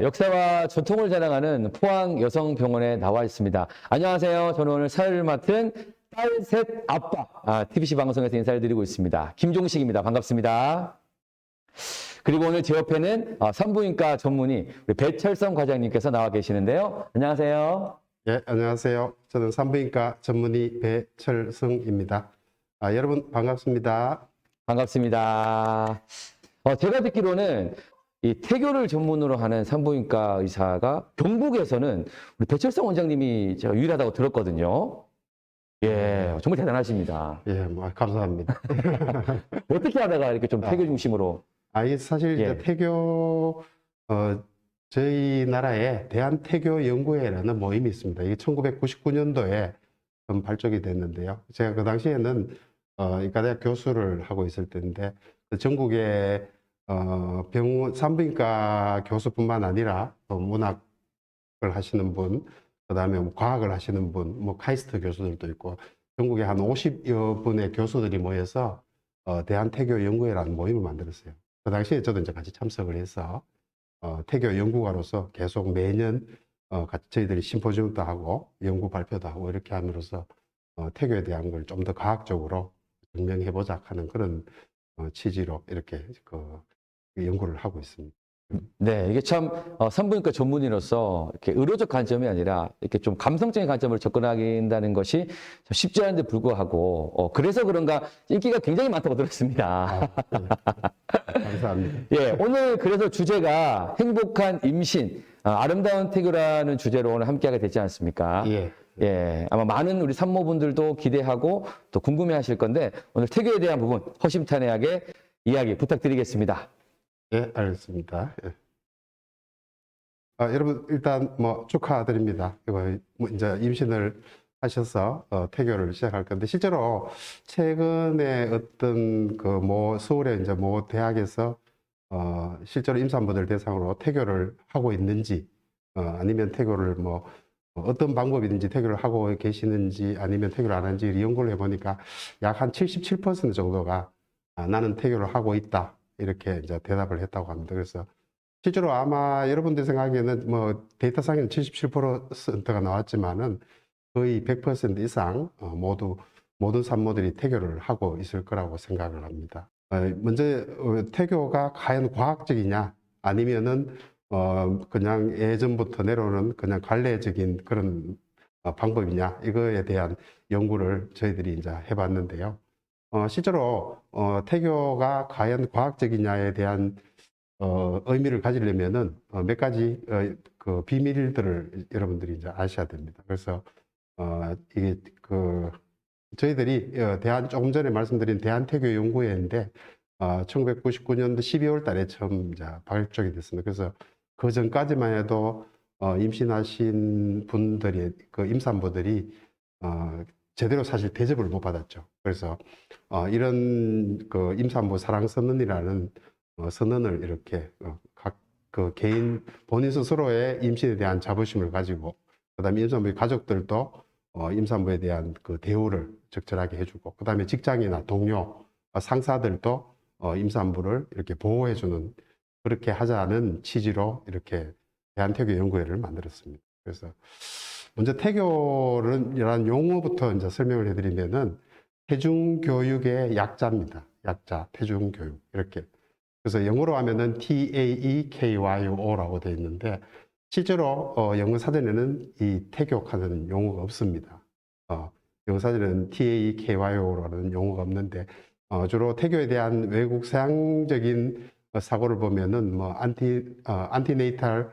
네, 역사와 전통을 자랑하는 포항여성병원에 나와 있습니다. 안녕하세요. 저는 오늘 사회를 맡은 딸 셋 아빠, TBC 방송에서 인사를 드리고 있습니다. 김종식입니다. 반갑습니다. 그리고 오늘 제 옆에는 산부인과 전문의 우리 배철성 과장님께서 나와 계시는데요. 안녕하세요. 예, 안녕하세요. 저는 산부인과 전문의 배철성입니다. 여러분 반갑습니다. 반갑습니다. 제가 듣기로는 이 태교를 전문으로 하는 산부인과 의사가 경북에서는 우리 배철성 원장님이 제가 유일하다고 들었거든요. 예, 정말 대단하십니다. 예, 감사합니다. 어떻게 하다가 이렇게 좀 태교 중심으로? 이 사실 예. 이제 태교 저희 나라에 대한태교연구회라는 모임이 있습니다. 이게 1999년도에 발족이 됐는데요. 제가 그 당시에는 의과대학 교수를 하고 있을 때인데 전국에 병원 산부인과 교수뿐만 아니라 문학을 하시는 분, 그다음에 과학을 하시는 분, 카이스트 교수들도 있고 전국에 한 50여 분의 교수들이 모여서 대한태교연구회라는 모임을 만들었어요. 그 당시에 저도 이제 같이 참석을 해서 태교 연구가로서 계속 매년 같이 저희들이 심포지움도 하고 연구 발표도 하고 이렇게 함으로써 태교에 대한 걸 좀 더 과학적으로 증명해보자 하는 그런 취지로 이렇게 연구를 하고 있습니다. 네, 이게 참 산부인과 전문의로서 이렇게 의료적 관점이 아니라 이렇게 좀 감성적인 관점으로 접근하긴다는 것이 참 쉽지 않은데 불구하고 그래서 그런가 인기가 굉장히 많다고 들었습니다. 네. 감사합니다. 예, 오늘 그래서 주제가 행복한 임신, 아름다운 태교라는 주제로 오늘 함께하게 되지 않습니까? 예. 예, 아마 많은 우리 산모분들도 기대하고 또 궁금해 하실 건데 오늘 태교에 대한 부분 허심탄회하게 이야기 부탁드리겠습니다. 예, 알겠습니다. 예. 여러분 일단 축하드립니다. 이거 이제 임신을 하셔서 태교를 시작할 건데 실제로 최근에 어떤 서울의 이제 대학에서 실제로 임산부들 대상으로 태교를 하고 있는지 아니면 태교를 어떤 방법이든지 태교를 하고 계시는지 아니면 태교를 안 하는지 연구를 해보니까 약 한 77% 정도가 나는 태교를 하고 있다 이렇게 이제 대답을 했다고 합니다. 그래서 실제로 아마 여러분들 생각에는 데이터상에는 77%가 나왔지만은 거의 100% 이상 모든 산모들이 태교를 하고 있을 거라고 생각을 합니다. 먼저 태교가 과연 과학적이냐 아니면은 그냥 예전부터 내려오는 그냥 관례적인 그런 방법이냐 이거에 대한 연구를 저희들이 이제 해봤는데요. 실제로 태교가 과연 과학적이냐에 대한 의미를 가지려면은 몇 가지 그 비밀들을 여러분들이 이제 아셔야 됩니다. 그래서 이게 저희들이 조금 전에 말씀드린 대한태교연구회인데 1999년도 12월 달에 처음 이제 발족이 됐습니다. 그래서 그 전까지만 해도 임신하신 분들이 임산부들이 제대로 사실 대접을 못 받았죠. 그래서 이런 임산부 사랑 선언이라는 선언을 이렇게 각 개인 본인 스스로의 임신에 대한 자부심을 가지고 그다음에 임산부의 가족들도 임산부에 대한 대우를 적절하게 해주고 그다음에 직장이나 동료 상사들도 임산부를 이렇게 보호해주는 그렇게 하자는 취지로 이렇게 대한태교연구회를 만들었습니다. 그래서 먼저 태교라는 용어부터 이제 설명을 해드리면은 태중교육의 약자입니다. 약자, 태중교육 이렇게. 그래서 영어로 하면은 TAEKYO라고 되어 있는데 실제로 영어 사전에는 이 태교하는 용어가 없습니다. 영어 사전에는 TAEKYO라는 용어가 없는데 주로 태교에 대한 외국 서양적인 사고를 보면은 안티네이탈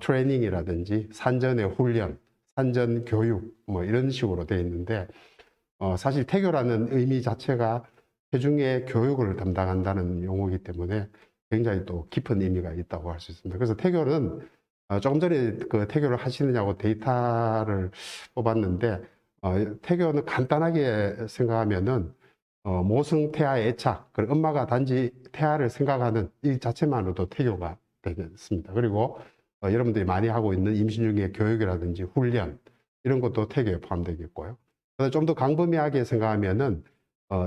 트레이닝이라든지 산전의 훈련, 산전 교육 이런 식으로 되어 있는데 사실 태교라는 의미 자체가 태중의 교육을 담당한다는 용어이기 때문에 굉장히 또 깊은 의미가 있다고 할 수 있습니다. 그래서 태교는 조금 전에 태교를 하시느냐고 데이터를 뽑았는데 태교는 간단하게 생각하면은 모성 태아의 애착, 엄마가 단지 태아를 생각하는 이 자체만으로도 태교가 되겠습니다. 그리고 여러분들이 많이 하고 있는 임신 중의 교육이라든지 훈련 이런 것도 태교에 포함되겠고요. 좀 더 광범위하게 생각하면은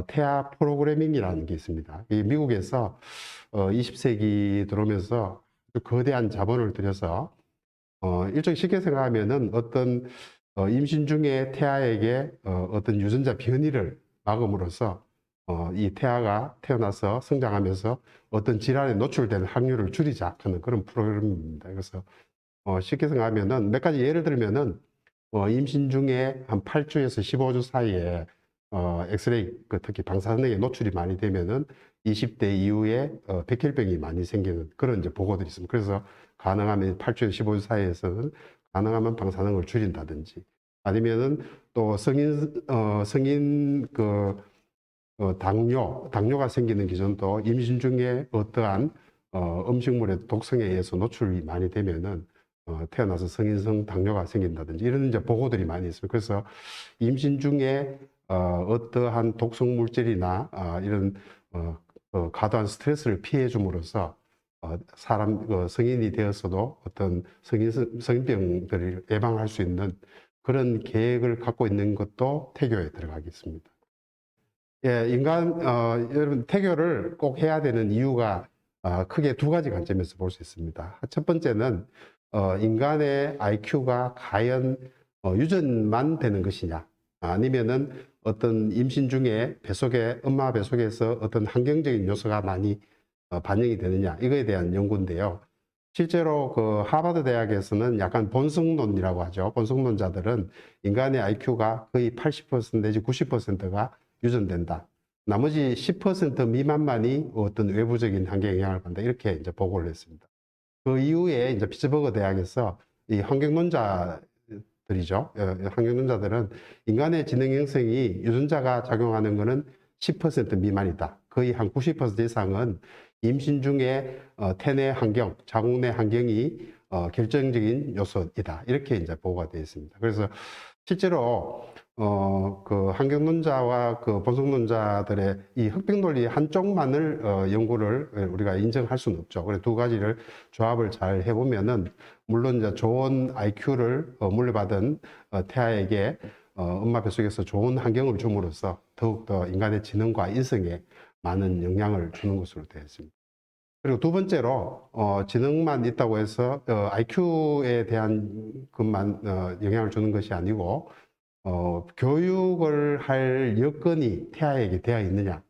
태아 프로그래밍이라는 게 있습니다. 이 미국에서 20세기 들어오면서 거대한 자본을 들여서 일종의 쉽게 생각하면은 어떤 임신 중에 태아에게 어떤 유전자 변이를 막음으로써 이 태아가 태어나서 성장하면서 어떤 질환에 노출될 확률을 줄이자 하는 그런 프로그램입니다. 그래서 쉽게 생각하면은 몇 가지 예를 들면은 임신 중에 한 8주에서 15주 사이에 엑스레이, 특히 방사선에 노출이 많이 되면은 20대 이후에 백혈병이 많이 생기는 그런 이제 보고들이 있습니다. 그래서 가능하면 8주에서 15주 사이에서는 가능하면 방사능을 줄인다든지 아니면은 또 성인 당뇨가 생기는 기전도 임신 중에 어떠한 음식물의 독성에 의해서 노출이 많이 되면은 태어나서 성인성 당뇨가 생긴다든지 이런 이제 보고들이 많이 있습니다. 그래서 임신 중에 어떠한 독성 물질이나 이런 과도한 스트레스를 피해 줌으로써 성인이 되었어도 어떤 성인병들을 예방할 수 있는 그런 계획을 갖고 있는 것도 태교에 들어가겠습니다. 예, 여러분, 태교를 꼭 해야 되는 이유가 크게 두 가지 관점에서 볼 수 있습니다. 첫 번째는, 인간의 IQ가 과연 유전만 되는 것이냐, 아니면은 어떤 임신 중에 엄마 뱃속에서 어떤 환경적인 요소가 많이 반영이 되느냐, 이거에 대한 연구인데요. 실제로 그 하버드 대학에서는 약간 본성론이라고 하죠. 본성론자들은 인간의 IQ가 거의 80% 내지 90%가 유전된다. 나머지 10% 미만만이 어떤 외부적인 환경에 영향을 받는다. 이렇게 이제 보고를 했습니다. 그 이후에 이제 피츠버그 대학에서 이 환경론자들이죠. 환경론자들은 인간의 지능 형성이 유전자가 작용하는 것은 10% 미만이다. 거의 한 90% 이상은 임신 중에 태내 환경, 자궁 내 환경이 결정적인 요소이다. 이렇게 이제 보고가 되어 있습니다. 그래서 실제로 그 환경론자와 그 본성론자들의 이 흑백 논리 한쪽만을 연구를 우리가 인정할 수는 없죠. 그래서 두 가지를 조합을 잘 해보면은 물론 이제 좋은 IQ를 물려받은 태아에게 엄마 뱃속에서 좋은 환경을 줌으로써 더욱더 인간의 지능과 인성에 많은 영향을 주는 것으로 되어 있습니다. 그리고 두 번째로 지능만 있다고 해서 IQ에 대한 것만 영향을 주는 것이 아니고 교육을 할 여건이 태아에게 되어 있느냐,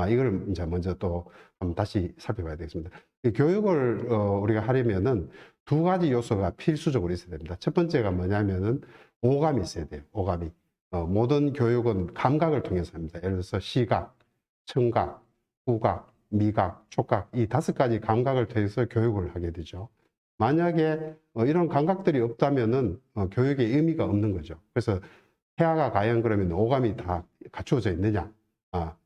이걸 이제 먼저 또 한번 다시 살펴봐야 되겠습니다. 이 교육을 우리가 하려면은 두 가지 요소가 필수적으로 있어야 됩니다. 첫 번째가 뭐냐면은 오감이 있어야 돼요. 오감이. 모든 교육은 감각을 통해서 합니다. 예를 들어서 시각, 청각, 후각, 미각, 촉각, 이 5가지 감각을 통해서 교육을 하게 되죠. 만약에 이런 감각들이 없다면은 교육의 의미가 없는 거죠. 그래서 태아가 과연 그러면 오감이 다 갖추어져 있느냐?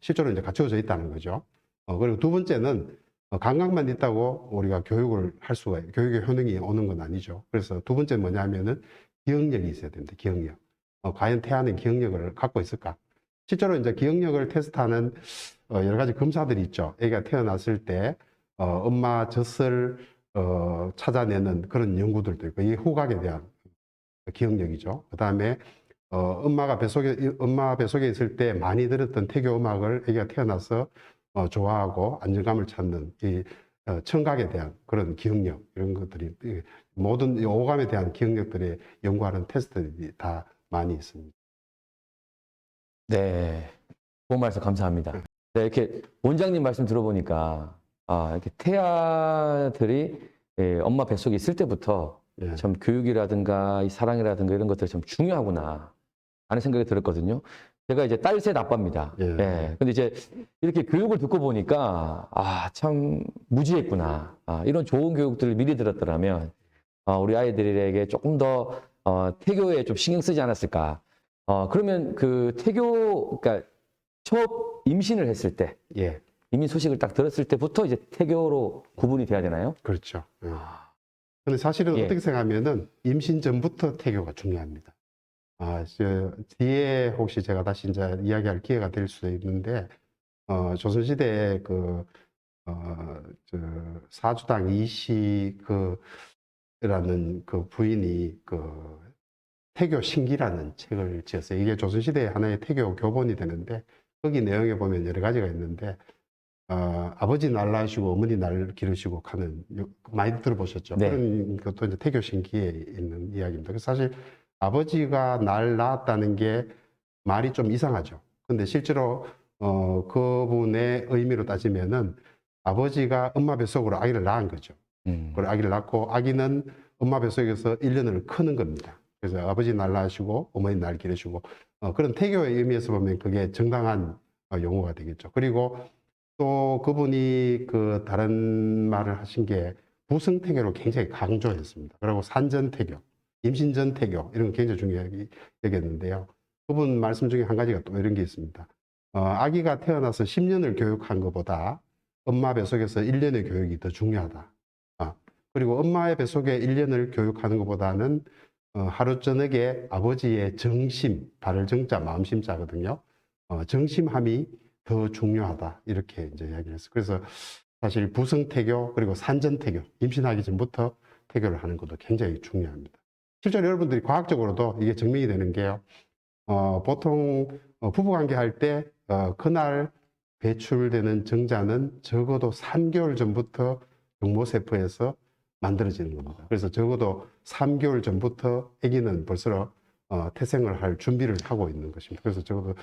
실제로 이제 갖추어져 있다는 거죠. 그리고 두 번째는 감각만 있다고 우리가 교육을 할 수가, 교육의 효능이 오는 건 아니죠. 그래서 두 번째 뭐냐면은 기억력이 있어야 됩니다. 기억력. 과연 태아는 기억력을 갖고 있을까? 실제로 이제 기억력을 테스트하는 여러 가지 검사들이 있죠. 애가 태어났을 때 엄마 젖을 찾아내는 그런 연구들도 있고, 이 후각에 대한 기억력이죠. 그 다음에 엄마 뱃속에 있을 때 많이 들었던 태교 음악을 애기가 태어나서 좋아하고 안정감을 찾는 이 청각에 대한 그런 기억력, 이런 것들이 모든 오감에 대한 기억력들이 연구하는 테스트들이 다 많이 있습니다. 네. 좋은 말씀 감사합니다. 네, 이렇게 원장님 말씀 들어보니까, 이렇게 태아들이 엄마 뱃속에 있을 때부터 예. 참 교육이라든가 이 사랑이라든가 이런 것들이 참 중요하구나 하는 생각이 들었거든요. 제가 이제 딸 셋 아빠입니다. 예. 예. 근데 이제 이렇게 교육을 듣고 보니까, 참 무지했구나. 이런 좋은 교육들을 미리 들었더라면, 우리 아이들에게 조금 더, 태교에 좀 신경 쓰지 않았을까. 그러면 그 그러니까 첫 임신을 했을 때, 예. 이민 소식을 딱 들었을 때부터 이제 태교로 구분이 돼야 되나요? 그렇죠. 근데 사실은 예. 어떻게 생각하면은 임신 전부터 태교가 중요합니다. 뒤에 혹시 제가 다시 이제 이야기할 기회가 될 수도 있는데, 조선시대에 사주당 이시 라는 그 부인이 태교 신기라는 책을 지었어요. 이게 조선시대의 하나의 태교 교본이 되는데, 거기 내용에 보면 여러 가지가 있는데, 아버지 날 낳으시고 어머니 날 기르시고 하는 많이 들어보셨죠? 네. 그런 것도 이제 태교 신기에 있는 이야기입니다. 그래서 사실 아버지가 날 낳았다는 게 말이 좀 이상하죠. 근데 실제로 그분의 의미로 따지면은 아버지가 엄마 뱃속으로 아기를 낳은 거죠. 그리고 아기를 낳고 아기는 엄마 뱃속에서 1년을 크는 겁니다. 그래서 아버지 날 낳으시고 어머니 날 기르시고 그런 태교의 의미에서 보면 그게 정당한 용어가 되겠죠. 그리고 또 그분이 그 다른 말을 하신 게 부승태교를 굉장히 강조했습니다. 그리고 산전태교, 임신전태교 이런 거 굉장히 중요하게 여겼는데요. 그분 말씀 중에 한 가지가 또 이런 게 있습니다. 아기가 태어나서 10년을 교육한 것보다 엄마 뱃속에서 1년의 교육이 더 중요하다. 그리고 엄마의 뱃속에 1년을 교육하는 것보다는 하루 저녁에 아버지의 정심, 발을 정자, 마음심자거든요. 정심함이 더 중요하다. 이렇게 이제 이야기를 했어요. 그래서 사실 부성태교 그리고 산전태교, 임신하기 전부터 태교를 하는 것도 굉장히 중요합니다. 실제로 여러분들이 과학적으로도 이게 증명이 되는 게요. 보통 부부관계 할 때 그날 배출되는 정자는 적어도 3개월 전부터 경모세포에서 만들어지는 겁니다. 그래서 적어도 3개월 전부터 아기는 벌써 태생을 할 준비를 하고 있는 것입니다. 그래서 적어도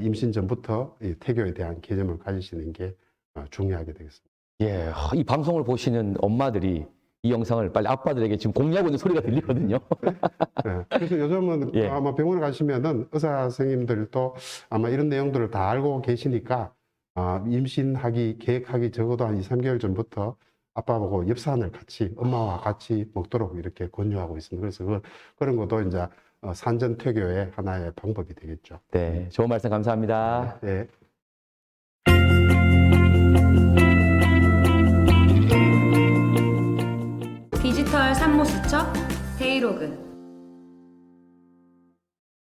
임신 전부터 이 태교에 대한 개념을 가지시는 게 중요하게 되겠습니다. 예, 이 방송을 보시는 엄마들이 이 영상을 빨리 아빠들에게 지금 공유하고 있는 소리가 들리거든요. 네, 그래서 요즘은 예. 아마 병원에 가시면은 의사 선생님들도 아마 이런 내용들을 다 알고 계시니까 임신하기 계획하기 적어도 한 2, 3개월 전부터 아빠하고 엽산을 같이 엄마와 같이 먹도록 이렇게 권유하고 있습니다. 그래서 그런 것도 이제 산전태교의 하나의 방법이 되겠죠. 네, 좋은 말씀 감사합니다. 네. 디지털 산모 수첩 데이로그